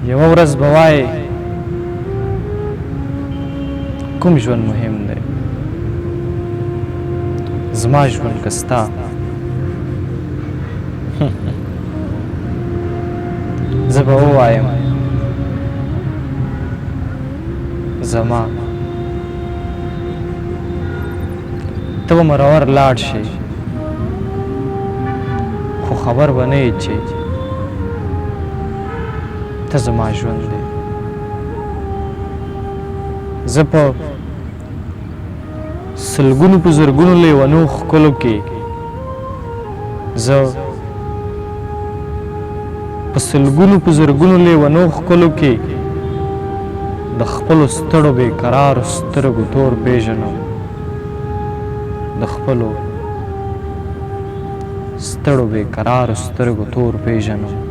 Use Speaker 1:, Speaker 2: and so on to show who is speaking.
Speaker 1: یوه ورځ به وایې کوم ژوند مهم دی، زما ژوند که ستا زه به ووایم زما. ته به مرور لاړ شې خو خبر به نه یې چې ته زما ژوند دی. زه په سلګونو په زرګونو لیونو ښکلو کې زه په سلګونو په زرګونو لیونو ښکلو کې د خپلو ستړو بېقرارو سترګو تور پېژنم، د خپلو ستړو بېقرارو سترګو تور پېژنم.